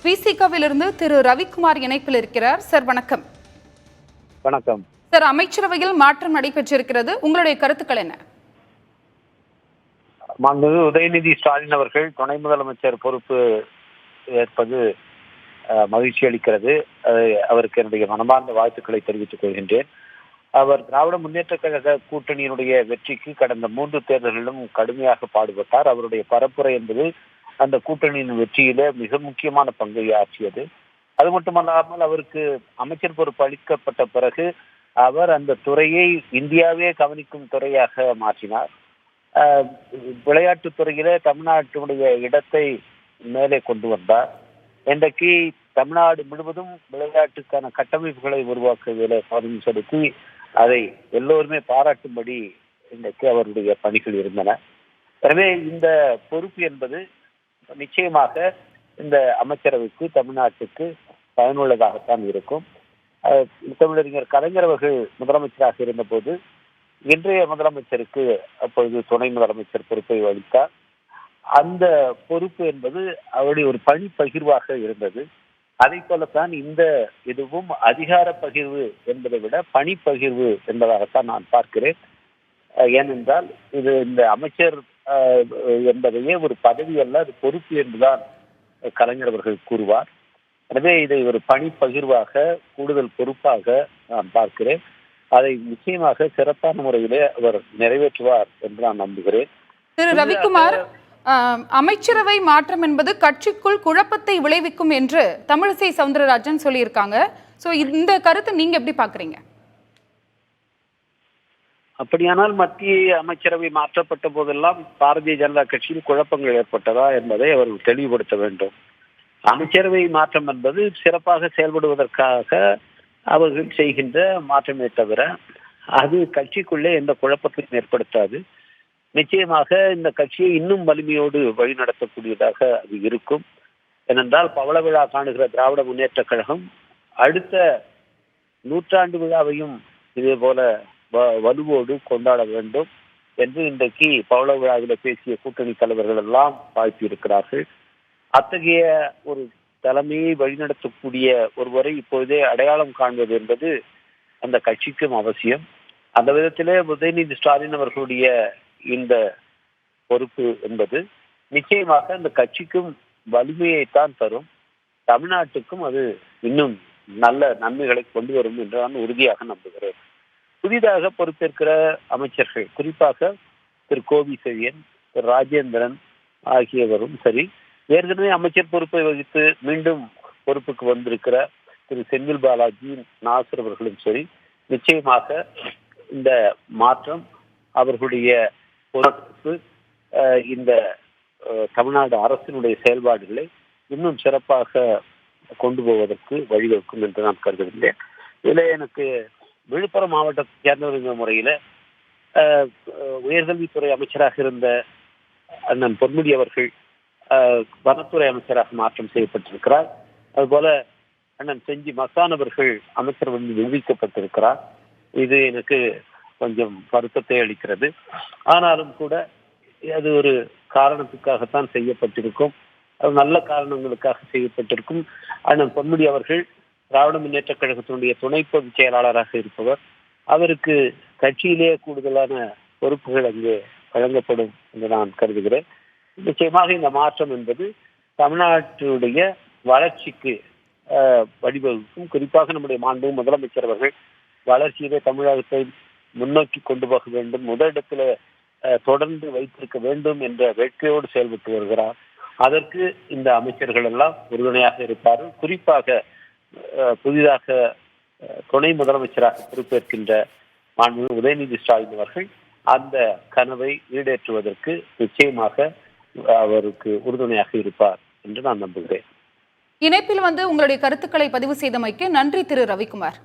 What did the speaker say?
விசிகவிலிருந்து திரு ரவிக்குமார் இணைப்பில் இருக்கிறார். சார் வணக்கம். வணக்கம் சார், அமைச்சரவையில் மாற்றம் நடைபெற்றிருக்கிறது, உங்களுடைய கருத்துக்கள் என்ன? மாண்புமிகு உதயநிதி ஸ்டாலின் அவர்கள் துணை முதலமைச்சர் பொறுப்பு ஏற்பது மகிழ்ச்சி அளிக்கிறது. அவருக்கு என்னுடைய மனமார்ந்த வாழ்த்துக்களை தெரிவித்துக் கொள்கின்றேன். அவர் திராவிட முன்னேற்ற கழக கூட்டணியினுடைய வெற்றிக்கு கடந்த 3 தேர்தல்களிலும் கடுமையாக பாடுபட்டார். அவருடைய பரப்புரை என்பது அந்த கூட்டணியின் வெற்றியில மிக முக்கியமான பங்கை ஆற்றியது. அது மட்டுமல்லாமல் அவருக்கு அமைச்சர் பொறுப்பு அளிக்கப்பட்ட பிறகு அவர் அந்த துறையை இந்தியாவே கவனிக்கும் துறையாக மாற்றினார். விளையாட்டுத் துறையிலே தமிழ்நாட்டினுடைய இடத்தை மேலே கொண்டு வந்தார். இன்றைக்கு தமிழ்நாடு முழுவதும் விளையாட்டுக்கான கட்டமைப்புகளை உருவாக்குவதில் கவனம் செலுத்தி அதை எல்லோருமே பாராட்டும்படி இன்றைக்கு அவருடைய பணிகள் இருந்தன. எனவே இந்த பொறுப்பு என்பது நிச்சயமாக இந்த அமைச்சரவைக்கு தமிழ்நாட்டுக்கு பயனுள்ளதாகத்தான் இருக்கும். தமிழறிஞர் கலைஞர் அவர்கள் முதலமைச்சராக இருந்தபோது இன்றைய முதலமைச்சருக்கு அப்பொழுது துணை முதலமைச்சர் பொறுப்பை அளித்தார். அந்த பொறுப்பு என்பது அவருடைய ஒரு பணி பகிர்வாக இருந்தது. அதை போலத்தான் இந்த இதுவும் அதிகார பகிர்வு என்பதை விட பணி பகிர்வு என்பதாகத்தான் நான் பார்க்கிறேன். ஏனென்றால் இது இந்த அமைச்சர் என்பதையே ஒரு பதவி அல்ல, அது பொறுப்பு என்றுதான் கலைஞர் அவர்கள் கூறுவார். எனவே இதை ஒரு பணி பகிர்வாக கூடுதல் பொறுப்பாக நான் பார்க்கிறேன். அதை நிச்சயமாக சிறப்பான முறையிலே அவர் நிறைவேற்றுவார் என்று நான் நம்புகிறேன். திரு ரவிக்குமார், அமைச்சரவை மாற்றம் என்பது கட்சிக்குள் குழப்பத்தை விளைவிக்கும் என்று தமிழிசை சவுந்தரராஜன் சொல்லியிருக்காங்க. சோ இந்த கருத்தை நீங்க எப்படி பாக்குறீங்க? அப்படியானால் மத்திய அமைச்சரவை மாற்றப்பட்ட போதெல்லாம் பாரதிய ஜனதா கட்சியில் குழப்பங்கள் ஏற்பட்டதா என்பதை அவர்கள் தெளிவுபடுத்த வேண்டும். அமைச்சரவை மாற்றம் என்பது சிறப்பாக செயல்படுவதற்காக அவர்கள் செய்கின்ற மாற்றமே தவிர அது கட்சிக்குள்ளே எந்த குழப்பத்தையும் ஏற்படுத்தாது. நிச்சயமாக இந்த கட்சியை இன்னும் வலிமையோடு வழிநடத்தக்கூடியதாக அது இருக்கும். ஏனென்றால் பவள விழா காணுகிற திராவிட முன்னேற்ற கழகம் அடுத்த 100ஆண்டு விழாவையும் இதே போல வலுவோடு கொண்டாட வேண்டும் என்று இன்றைக்கு பவள விழாவில் பேசிய கூட்டணி தலைவர்கள் எல்லாம் வாழ்த்தியிருக்கிறார்கள். அத்தகைய ஒரு தலைமையை வழிநடத்தக்கூடிய ஒருவரை இப்பொழுதே அடையாளம் காண்பது என்பது அந்த கட்சிக்கும் அவசியம். அந்த விதத்திலே உதயநிதி ஸ்டாலின் அவர்களுடைய இந்த பொறுப்பு என்பது நிச்சயமாக அந்த கட்சிக்கும் வலிமையைத்தான் தரும், தமிழ்நாட்டுக்கும் அது இன்னும் நல்ல நன்மைகளை கொண்டு வரும் என்று நான் உறுதியாக நம்புகிறேன். புதிதாக பொறுப்பேற்கிற அமைச்சர்கள், குறிப்பாக திரு கோவி செழியன், திரு ராஜேந்திரன் ஆகியவரும் சரி, ஏற்கனவே அமைச்சர் பொறுப்பை வகித்து மீண்டும் பொறுப்புக்கு வந்திருக்கிற திரு செந்தில் பாலாஜி, நாசர் அவர்களும் சரி, நிச்சயமாக இந்த மாற்றம் அவர்களுடைய பொறுப்பு இந்த தமிழ்நாடு அரசினுடைய செயல்பாடுகளை இன்னும் சிறப்பாக கொண்டு போவதற்கு வழிவகுக்கும் என்று நான் கருதுகின்றேன். இதில் எனக்கு விழுப்புரம் மாவட்டத்தை சேர்ந்த முறையில் உயர்கல்வித்துறை அமைச்சராக இருந்த அண்ணன் பொன்முடி அவர்கள் வனத்துறை அமைச்சராக மாற்றம் செய்யப்பட்டிருக்கிறார். அதுபோல அண்ணன் செஞ்சி மசான் அவர்கள் அமைச்சர் வந்து நியமிக்கப்பட்டிருக்கிறார். இது எனக்கு கொஞ்சம் வருத்தத்தை அளிக்கிறது. ஆனாலும் கூட அது ஒரு காரணத்துக்காகத்தான் செய்யப்பட்டிருக்கும், அது நல்ல காரணங்களுக்காக செய்யப்பட்டிருக்கும். அண்ணன் பொன்முடி அவர்கள் திராவிட முன்னேற்ற கழகத்தினுடைய துணை பொதுச் செயலாளராக இருப்பவர். அவருக்கு கட்சியிலே கூடுதலான பொறுப்புகள் அங்கே வழங்கப்படும் என்று நான் கருதுகிறேன். நிச்சயமாக இந்த மாற்றம் என்பது தமிழ்நாட்டுடைய வளர்ச்சிக்கு வழிவகுக்கும். குறிப்பாக நம்முடைய மாண்பு முதலமைச்சர் அவர்கள் வளர்ச்சியிலே தமிழகத்தை முன்னோக்கி கொண்டு போக வேண்டும், முதலிடத்துல தொடர்ந்து வைத்திருக்க வேண்டும் என்ற வேட்கையோடு செயல்பட்டு வருகிறார். அதற்கு இந்த அமைச்சர்கள் எல்லாம் உறுதுணையாக இருப்பார்கள். குறிப்பாக புதிதாக துணை முதலமைச்சராக பொறுப்பேற்கின்ற மாண்பு உதயநிதி ஸ்டாலின் அவர்கள் அந்த கனவை ஈடேற்றுவதற்கு நிச்சயமாக அவருக்கு உறுதுணையாக இருப்பார் என்று நான் நம்புகிறேன். இணைப்பில் உங்களுடைய கருத்துக்களை பதிவு செய்தமைக்கு நன்றி திரு ரவிக்குமார்.